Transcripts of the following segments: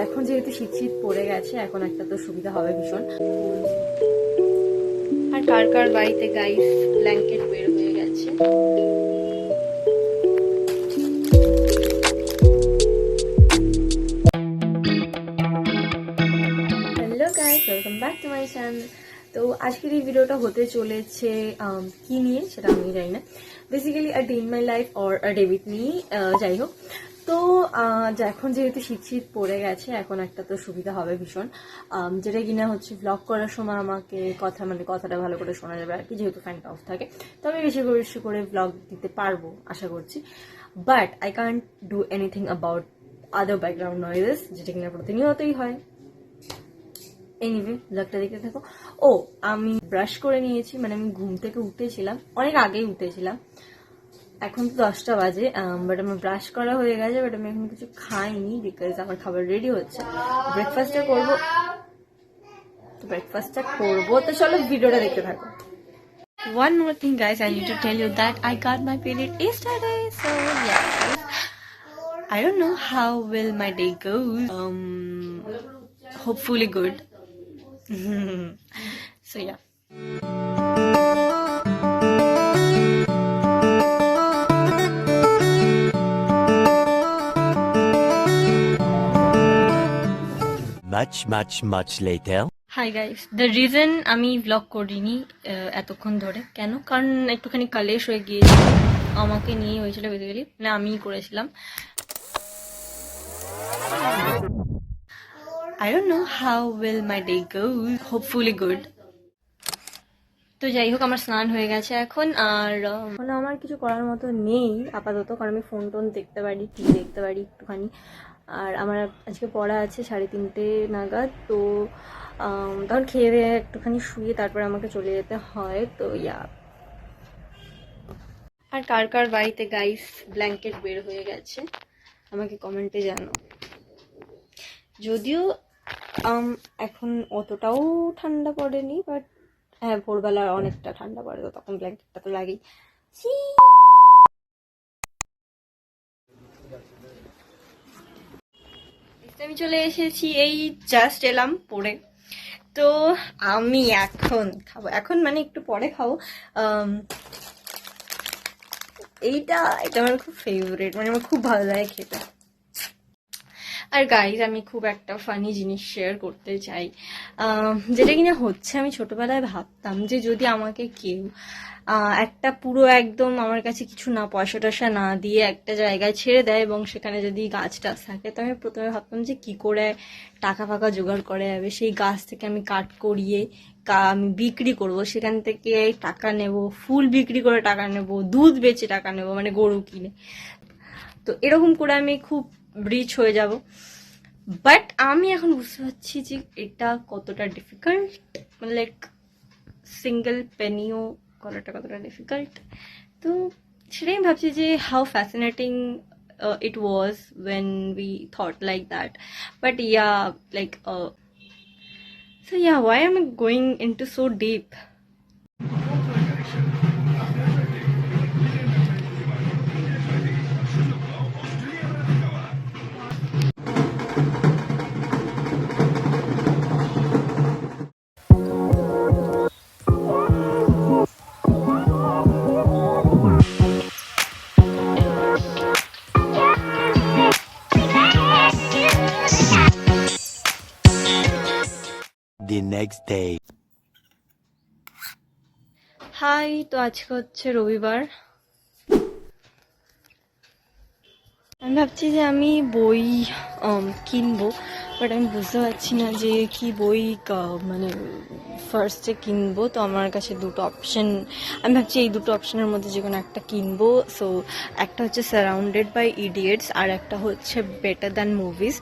এখন যেহেতু শীত শীত পড়ে গেছে, এখন একটা তো সুবিধা হবে ভীষণ। আর কার কার বাড়িতে গাইস ব্ল্যাঙ্কেট বের হয়ে গেছে। Hello guys, welcome back to my channel. তো আজকের এই ভিডিওটা হতে চলেছে কি নিয়ে সেটা আমি জানি না, basically a day in my life or a day with me, যাই হোক। তো এখন যেহেতু শীত শীত পড়ে গেছে, এখন একটা তো সুবিধা হবে ভীষণ, যেটা কিনা হচ্ছে ব্লগ করার সময় আমাকে কথাটা ভালো করে শোনা যাবে আর কি, যেহেতু ফ্যানটা অফ থাকে। তো আমি বেশি করে ব্লগ দিতে পারবো আশা করছি, but I can't do anything about other background noises, যেটা কিনা প্রতিনিয়তই হয়। এনিওয়ে, ব্লগটা দেখতে থাকো। ও, আমি ব্রাশ করে নিয়েছি, মানে আমি ঘুম থেকে উঠেছিলাম, অনেক আগেই উঠেছিলাম, এখন তো 10টা বাজে, বাট আমার ব্রাশ করা হয়ে গেছে, বাট আমি এখন কিছু খাইনি বিকজ আমার খাবার রেডি হচ্ছে। ব্রেকফাস্টটা করবো, তো চলো ভিডিওটা দেখতে থাকো। One more thing guys, I need to tell you that I got my period yesterday, so yeah guys, I don't know how will my day goes, hopefully good. So yeah, much later. Hi guys, the reason আমি blog করিনি এতক্ষণ ধরে, কেন? কারণ একটুখানি কালেশ হয়ে গিয়েছিল, আমাকে নিয়ে হয়েছিল বেসিক্যালি, না আমিই করেছিলাম। I don't know how will my day go, hopefully good. তো যাই হোক, আমার স্নান হয়ে গেছে এখন, আর এখন আমার কিছু করার মতো নেই আপাতত, কারণ আমি ফোন টোন দেখতে পারি, টিভি দেখতে পারি একটুখানি। আর আমার আজকে পড়া আছে 3:30 নাগাদ, তো তখন খেয়ে দিয়ে একটুখানি শুয়ে তারপরে আমাকে চলে যেতে হয়, তো ইয়া। আর কার কার বাড়িতে গাইস ব্ল্যাঙ্কেট বের হয়ে গেছে আমাকে কমেন্টে জানো। যদিও এখন অতটাও ঠান্ডা পড়েনি, বাট হ্যাঁ ভোরবেলা অনেকটা ঠান্ডা পড়ে, তো তখন ব্ল্যাঙ্কেটটা তো লাগেই। আমি চলে এসেছি, এই জাস্ট এলাম পড়ে। তো আমি এখন খাবো, এখন মানে একটু পরে খাবো। এটা আমার খুব ফেভারিট, মানে আমার খুব ভালো লাগে খেতে। আর গাইজ, আমি খুব একটা ফানি জিনিস শেয়ার করতে চাই, যেটা কিনা হচ্ছে, আমি ছোটবেলায় ভাবতাম যে যদি আমাকে কেউ একটা পুরো একদম আমার কাছে কিছু না, পয়সা টয়সা না দিয়ে একটা জায়গায় ছেড়ে দেয় এবং সেখানে যদি গাছ টাছ থাকে, তো আমি প্রথমে ভাবতাম যে কি করে টাকা ফাকা জোগাড় করে যাবে, সেই গাছ থেকে আমি কাঠ করিয়ে আমি বিক্রি করব, সেখান থেকে টাকা নেব, ফুল বিক্রি করে টাকা নেব, দুধ বেচে টাকা নেব, মানে গরু কিনে। তো এরকম করে আমি খুব রিচ হয়ে যাব। বাট আমি এখন বুঝতে পারছি যে এটা কতটা ডিফিকাল্ট, মানে লাইক সিঙ্গেল পেনিও করাটা কতটা ডিফিকাল্ট। তো সেটাই ভাবছি যে how fascinating it was when we thought like that. But yeah, like so yeah, why am I going into so deep? The next day. Hi, তো আজকে হচ্ছে রবিবার। আমি ভাবছি যে আমি বই কিনবো, বাট আমি বুঝতে পারছি না যে কি বই মানে ফার্স্টে কিনবো। তো আমার কাছে দুটো অপশন, আমি ভাবছি এই দুটো অপশনের মধ্যে যে কোনো একটা কিনবো। সো একটা হচ্ছে সারাউন্ডেড বাই ইডিয়েটস, আর একটা হচ্ছে বেটার দ্যান মুভিজ।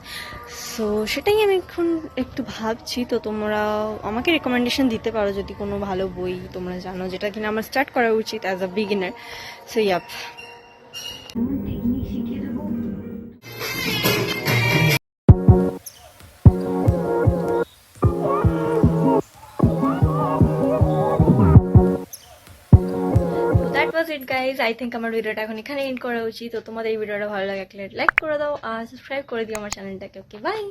সো সেটাই আমি এখন একটু ভাবছি। তো তোমরা আমাকে রেকমেন্ডেশন দিতে পারো যদি কোনো ভালো বই তোমরা জানো, যেটা কিনা আমার স্টার্ট করা উচিত as a beginner. So yup. It guys, I think আমার ভিডিওটা এখন এখানে এন্ড করা উচিত। তো তোমাদের এই ভিডিওটা ভালো লাগে লাইক করে দাও আর সাবস্ক্রাইব করে দিও আমার চ্যানেলটাকে। ওকে, বাই।